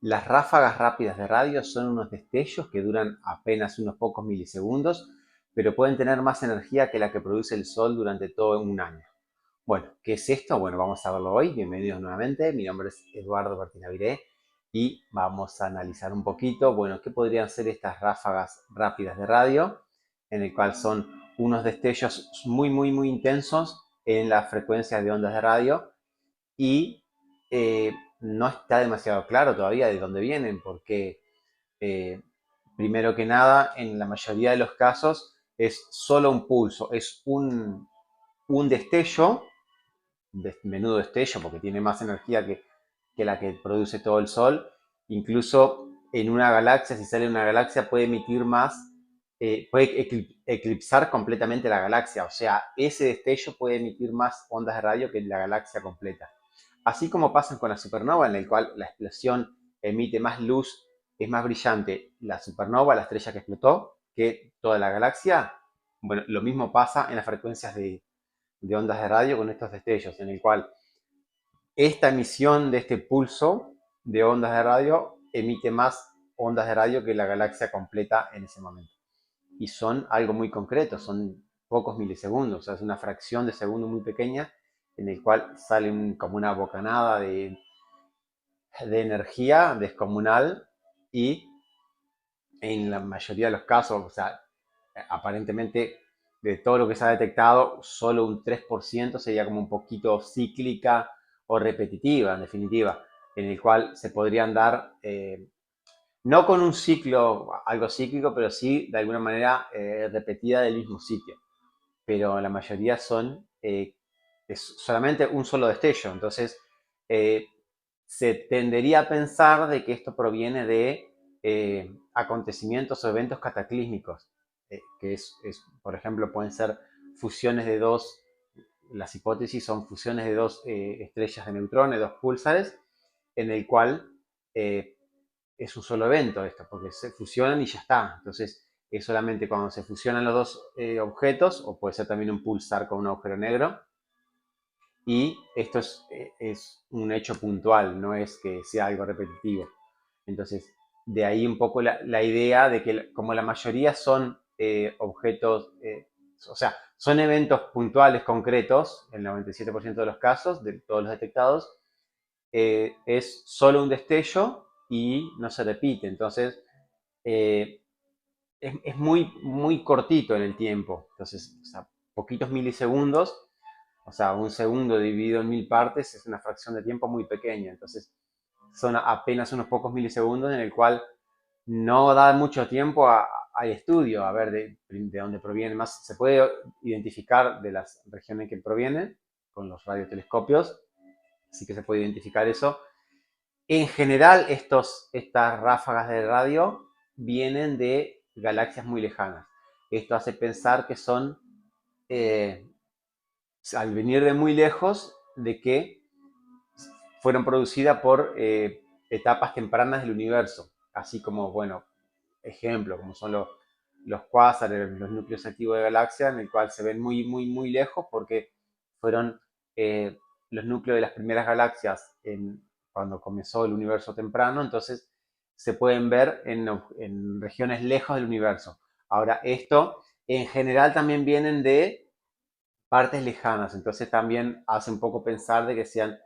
Las ráfagas rápidas de radio son unos destellos que duran apenas unos pocos milisegundos, pero pueden tener más energía que la que produce el Sol durante todo un año. Bueno, ¿qué es esto? Bueno, vamos a verlo hoy. Bienvenidos nuevamente. Mi nombre es Eduardo Martinaviré y vamos a analizar un poquito, bueno, qué podrían ser estas ráfagas rápidas de radio, en el cual son unos destellos muy intensos en las frecuencias de ondas de radio y no está demasiado claro todavía de dónde vienen, porque eh, primero que nada, en la mayoría de los casos es solo un pulso, es un destello, menudo destello, porque tiene más energía que la que produce todo el Sol. Incluso en una galaxia, si sale en una galaxia, puede emitir más, puede eclipsar completamente la galaxia. O sea, ese destello puede emitir más ondas de radio que la galaxia completa. Así como pasa con la supernova, en el cual la explosión emite más luz, es más brillante la supernova, la estrella que explotó, que toda la galaxia. Bueno, lo mismo pasa en las frecuencias de ondas de radio con estos destellos, en el cual esta emisión de este pulso de ondas de radio emite más ondas de radio que la galaxia completa en ese momento. Y son algo muy concreto, son pocos milisegundos, o sea, es una fracción de segundo muy pequeña en el cual sale como una bocanada de energía descomunal y en la mayoría de los casos, o sea, aparentemente de todo lo que se ha detectado, solo un 3% sería como un poquito cíclica o repetitiva, en definitiva, en el cual se podrían dar, no con un ciclo, algo cíclico, pero sí de alguna manera repetida del mismo sitio. Pero la mayoría son es solamente un solo destello. Entonces, eh, se tendería a pensar de que esto proviene de acontecimientos o eventos cataclísmicos, que por ejemplo, pueden ser fusiones de dos, las hipótesis son fusiones de dos estrellas de neutrones, dos púlsares, en el cual es un solo evento esto, porque se fusionan y ya está. Entonces, es solamente cuando se fusionan los dos objetos, o puede ser también un pulsar con un agujero negro, y esto es un hecho puntual, no es que sea algo repetitivo. Entonces, de ahí un poco la idea de que como la mayoría son objetos, o sea, son eventos puntuales concretos, el 97% de los casos, de todos los detectados, es solo un destello y no se repite. Entonces, eh, es muy cortito en el tiempo. Entonces, o sea, poquitos milisegundos, o sea, un segundo dividido en 1000 partes es una fracción de tiempo muy pequeña. Entonces, son apenas unos pocos milisegundos en el cual no da mucho tiempo al estudio, a ver de dónde proviene. Más se puede identificar de las regiones que provienen con los radiotelescopios, así que se puede identificar eso. En general, estas ráfagas de radio vienen de galaxias muy lejanas. Esto hace pensar que son, eh, al venir de muy lejos, de que fueron producidas por etapas tempranas del universo, así como, bueno, ejemplo, como son los cuásares, los núcleos activos de galaxias, en el cual se ven muy lejos porque fueron eh, los núcleos de las primeras galaxias cuando comenzó el universo temprano, entonces se pueden ver en regiones lejos del universo. Ahora, esto en general también vienen de partes lejanas, entonces también hace un poco pensar de que sean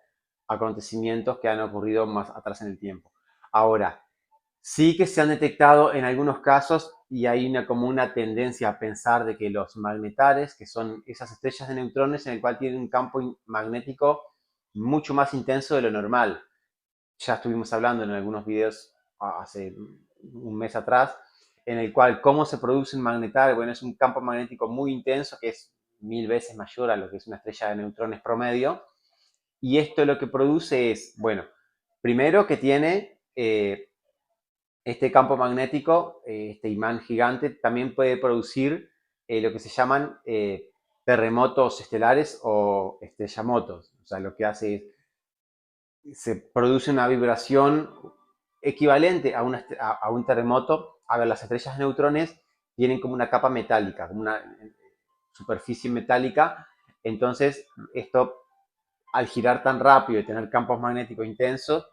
acontecimientos que han ocurrido más atrás en el tiempo. Ahora, sí que se han detectado en algunos casos y hay como una tendencia a pensar de que los magnetares, que son esas estrellas de neutrones en el cual tienen un campo magnético mucho más intenso de lo normal. Ya estuvimos hablando en algunos videos hace un mes atrás, en el cual cómo se produce un magnetar. Bueno, es un campo magnético muy intenso que es 1000 veces mayor a lo que es una estrella de neutrones promedio. Y esto lo que produce es, bueno, primero que tiene este campo magnético, este imán gigante, también puede producir lo que se llaman terremotos estelares o estrellamotos. O sea, lo que hace es, se produce una vibración equivalente a un terremoto. A ver, las estrellas de neutrones tienen como una capa metálica, como una superficie metálica. Entonces, esto, al girar tan rápido y tener campos magnéticos intensos,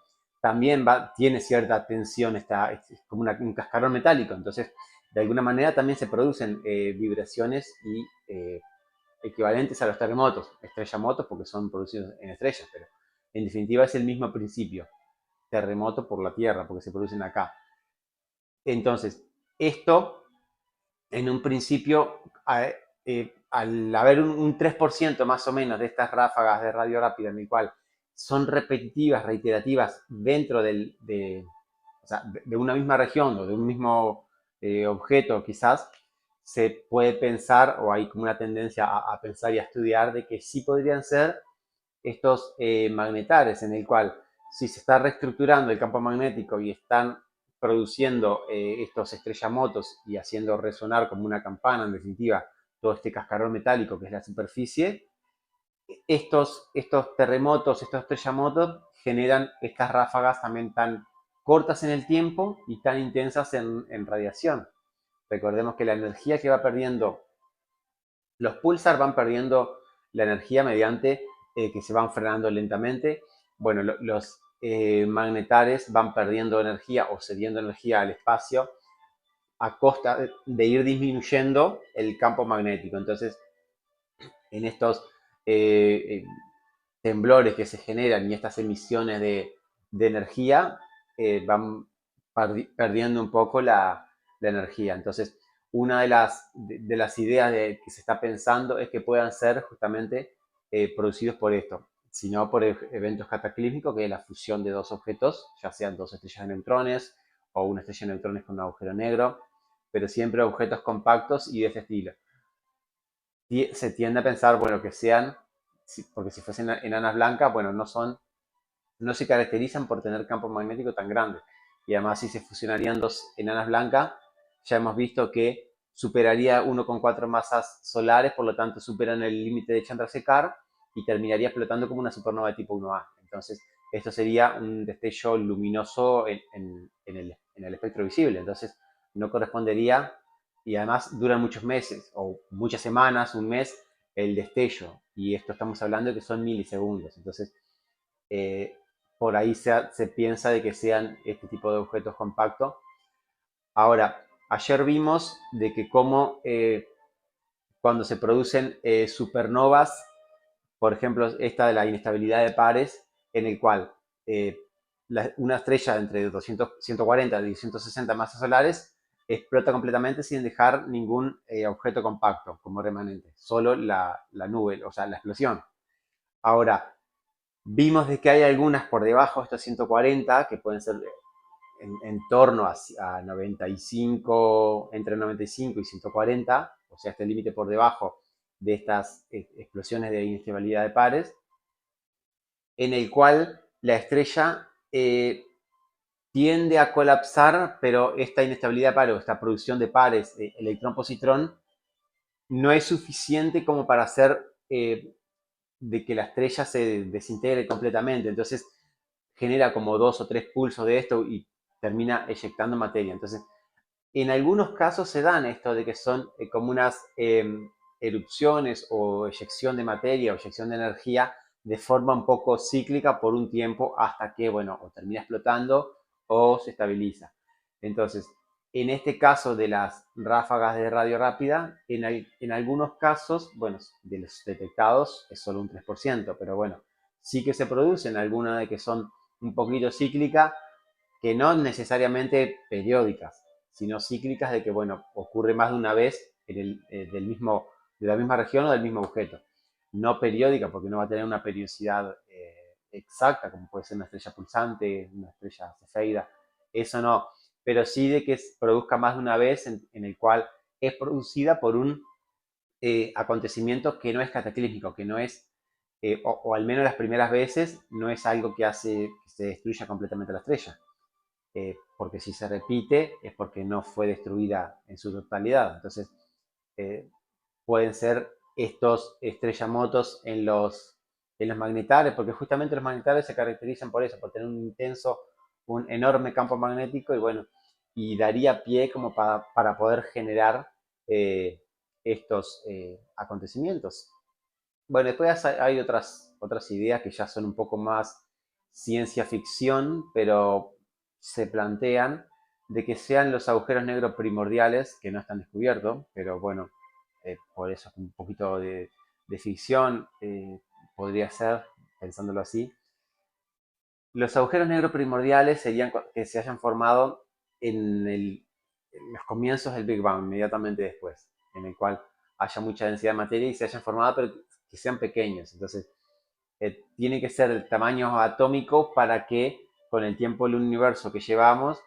también tiene cierta tensión, es como un cascarón metálico, entonces de alguna manera también se producen vibraciones y equivalentes a los terremotos, estrellamotos porque son producidos en estrellas, pero en definitiva es el mismo principio, terremoto por la Tierra, porque se producen acá. Entonces, esto en un principio, al haber un 3% más o menos de estas ráfagas de radio rápida, en el cual son repetitivas, reiterativas dentro o sea, de una misma región o de un mismo objeto quizás, se puede pensar, o hay como una tendencia a pensar y a estudiar, de que sí podrían ser estos magnetares, en el cual si se está reestructurando el campo magnético y están produciendo estos estrellamotos y haciendo resonar como una campana, en definitiva, todo este cascarón metálico que es la superficie, estos terremotos, estos estrellamotos generan estas ráfagas también tan cortas en el tiempo y tan intensas en radiación. Recordemos que la energía que va perdiendo, los pulsars van perdiendo la energía mediante que se van frenando lentamente. Bueno, los magnetares van perdiendo energía o cediendo energía al espacio a costa de ir disminuyendo el campo magnético. Entonces, en estos eh, temblores que se generan y estas emisiones de energía van perdiendo un poco la energía. Entonces, una de las ideas que se está pensando es que puedan ser justamente producidos por esto, sino por eventos cataclísmicos, que es la fusión de dos objetos, ya sean dos estrellas de neutrones o una estrella de neutrones con un agujero negro, pero siempre objetos compactos y de este estilo. Se tiende a pensar, bueno, que sean, porque si fuesen enanas blancas, bueno, no se caracterizan por tener campo magnético tan grande. Y además, si se fusionarían dos enanas blancas, ya hemos visto que superaría 1,4 masas solares, por lo tanto superan el límite de Chandrasekhar y terminaría explotando como una supernova de tipo 1A. Entonces, esto sería un destello luminoso en el espectro visible. Entonces, no correspondería, y además duran muchos meses, o muchas semanas, un mes, el destello. Y esto estamos hablando de que son milisegundos. Entonces, eh, por ahí se piensa de que sean este tipo de objetos compactos. Ahora, ayer vimos de que como cuando se producen supernovas, por ejemplo, esta de la inestabilidad de pares, en el cual eh, una estrella entre 140 y 160 masas solares explota completamente sin dejar ningún objeto compacto como remanente, solo la nube, o sea, la explosión. Ahora, vimos de que hay algunas por debajo de estos 140 que pueden ser en torno a 95, entre 95 y 140, o sea, este límite por debajo de estas explosiones de inestabilidad de pares, en el cual la estrella tiende a colapsar, pero esta inestabilidad de pares o esta producción de pares electrón-positrón no es suficiente como para hacer de que la estrella se desintegre completamente. Entonces genera como 2 o 3 pulsos de esto y termina eyectando materia. Entonces, en algunos casos se dan esto de que son como unas erupciones o eyección de materia o eyección de energía de forma un poco cíclica por un tiempo hasta que, bueno, o termina explotando o se estabiliza. Entonces, en este caso de las ráfagas de radio rápida, en algunos casos, bueno, de los detectados es solo un 3%, pero bueno, sí que se producen algunas de que son un poquito cíclicas, que no necesariamente periódicas, sino cíclicas de que, bueno, ocurre más de una vez de la misma región o del mismo objeto. No periódica, porque no va a tener una periodicidad exacta, como puede ser una estrella pulsante, una estrella cefeida, eso no, pero sí de que produzca más de una vez en el cual es producida por un acontecimiento que no es cataclísmico, que no es, o al menos las primeras veces, no es algo que hace que se destruya completamente la estrella. Porque si se repite es porque no fue destruida en su totalidad. Entonces, eh, pueden ser estos estrellamotos en los magnetares, porque justamente los magnetares se caracterizan por eso, por tener un enorme campo magnético y bueno, y daría pie como para poder generar estos acontecimientos. Bueno, después hay otras ideas que ya son un poco más ciencia ficción, pero se plantean de que sean los agujeros negros primordiales, que no están descubiertos, pero bueno, por eso un poquito de ficción podría ser, pensándolo así. Los agujeros negros primordiales serían que se hayan formado en los comienzos del Big Bang, inmediatamente después, en el cual haya mucha densidad de materia y se hayan formado, pero que sean pequeños. Entonces, tiene que ser el tamaño atómico para que con el tiempo del universo que llevamos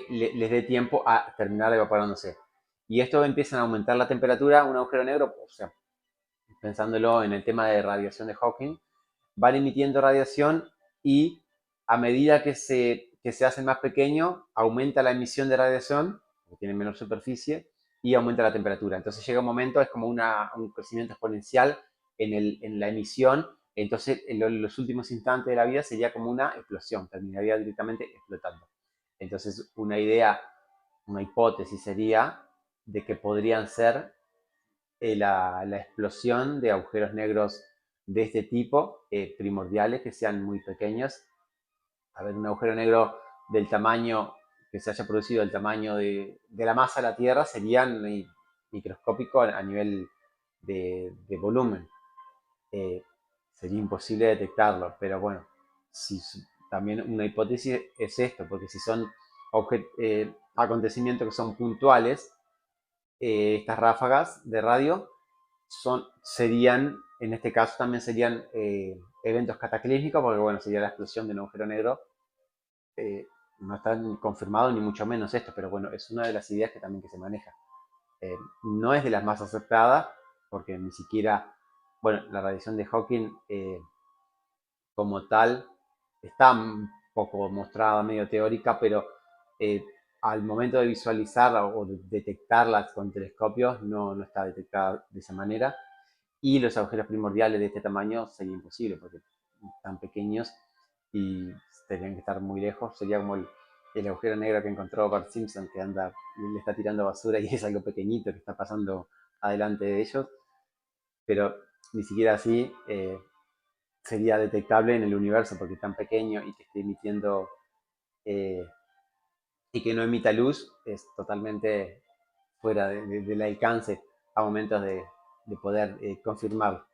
les dé tiempo a terminar evaporándose. Y esto empieza a aumentar la temperatura, un agujero negro, o sea, pensándolo en el tema de radiación de Hawking, van emitiendo radiación y a medida que se hacen más pequeño, aumenta la emisión de radiación, porque tienen menor superficie, y aumenta la temperatura. Entonces llega un momento, es como un crecimiento exponencial en la emisión, entonces en los últimos instantes de la vida sería como una explosión, terminaría directamente explotando. Entonces una idea, una hipótesis sería de que podrían ser la explosión de agujeros negros de este tipo, primordiales, que sean muy pequeños. A ver, un agujero negro del tamaño que se haya producido, del tamaño de la masa de la Tierra, serían microscópico a nivel de volumen. Eh, Sería imposible detectarlo, pero bueno, si, también una hipótesis es esto, porque si son acontecimientos que son puntuales, estas ráfagas de radio serían, en este caso también serían eventos cataclísmicos, porque bueno, sería la explosión de un agujero negro. Eh, no está confirmado ni mucho menos esto, pero bueno, es una de las ideas que también que se maneja. No es de las más aceptadas, porque ni siquiera, bueno, la radiación de Hawking como tal está un poco mostrada, medio teórica, pero eh, al momento de visualizarla o de detectarla con telescopios no está detectada de esa manera. Y los agujeros primordiales de este tamaño sería imposible porque están pequeños y tendrían que estar muy lejos. Sería como el agujero negro que encontró Bart Simpson, que anda y le está tirando basura y es algo pequeñito que está pasando adelante de ellos, pero ni siquiera así sería detectable en el universo porque es tan pequeño y que esté emitiendo eh, y que no emita luz es totalmente fuera del alcance a momentos de poder confirmarlo.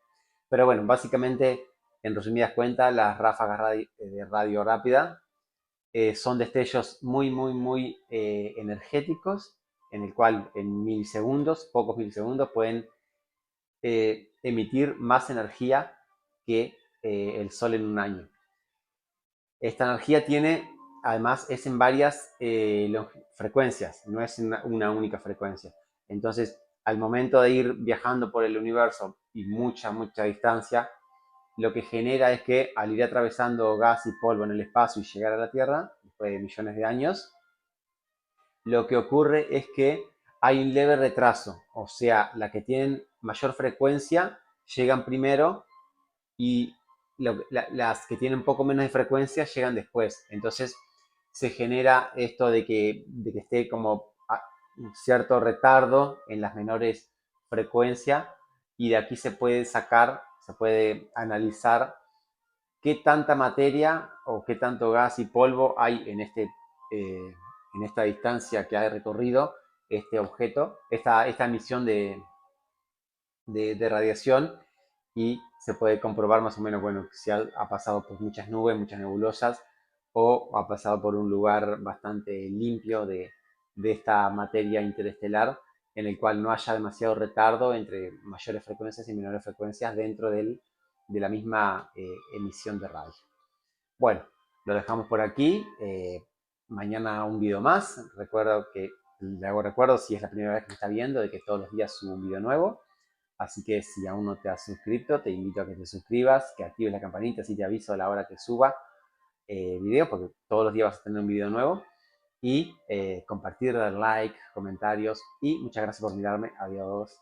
Pero bueno, básicamente, en resumidas cuentas, las ráfagas de radio rápida son destellos muy energéticos, en el cual en milisegundos, pocos milisegundos, pueden emitir más energía que el Sol en un año. Esta energía tiene, además, es en varias frecuencias, no es una única frecuencia. Entonces, al momento de ir viajando por el universo y mucha distancia, lo que genera es que al ir atravesando gas y polvo en el espacio y llegar a la Tierra, después de millones de años, lo que ocurre es que hay un leve retraso, o sea, las que tienen mayor frecuencia llegan primero y las que tienen un poco menos de frecuencia llegan después. Entonces se genera esto de que esté como un cierto retardo en las menores frecuencias y de aquí se puede sacar, se puede analizar qué tanta materia o qué tanto gas y polvo hay en esta distancia que ha recorrido este objeto, esta emisión de radiación y se puede comprobar más o menos, bueno, si ha pasado por muchas nubes, muchas nebulosas o ha pasado por un lugar bastante limpio de esta materia interestelar en el cual no haya demasiado retardo entre mayores frecuencias y menores frecuencias dentro de la misma emisión de radio. Bueno, lo dejamos por aquí. Mañana un video más. Recuerdo que le hago recuerdo si es la primera vez que me está viendo de que todos los días subo un video nuevo. Así que si aún no te has suscrito, te invito a que te suscribas, que actives la campanita, así te aviso a la hora que suba video, porque todos los días vas a tener un video nuevo. Y compartir, dar like, comentarios. Y muchas gracias por mirarme. Adiós.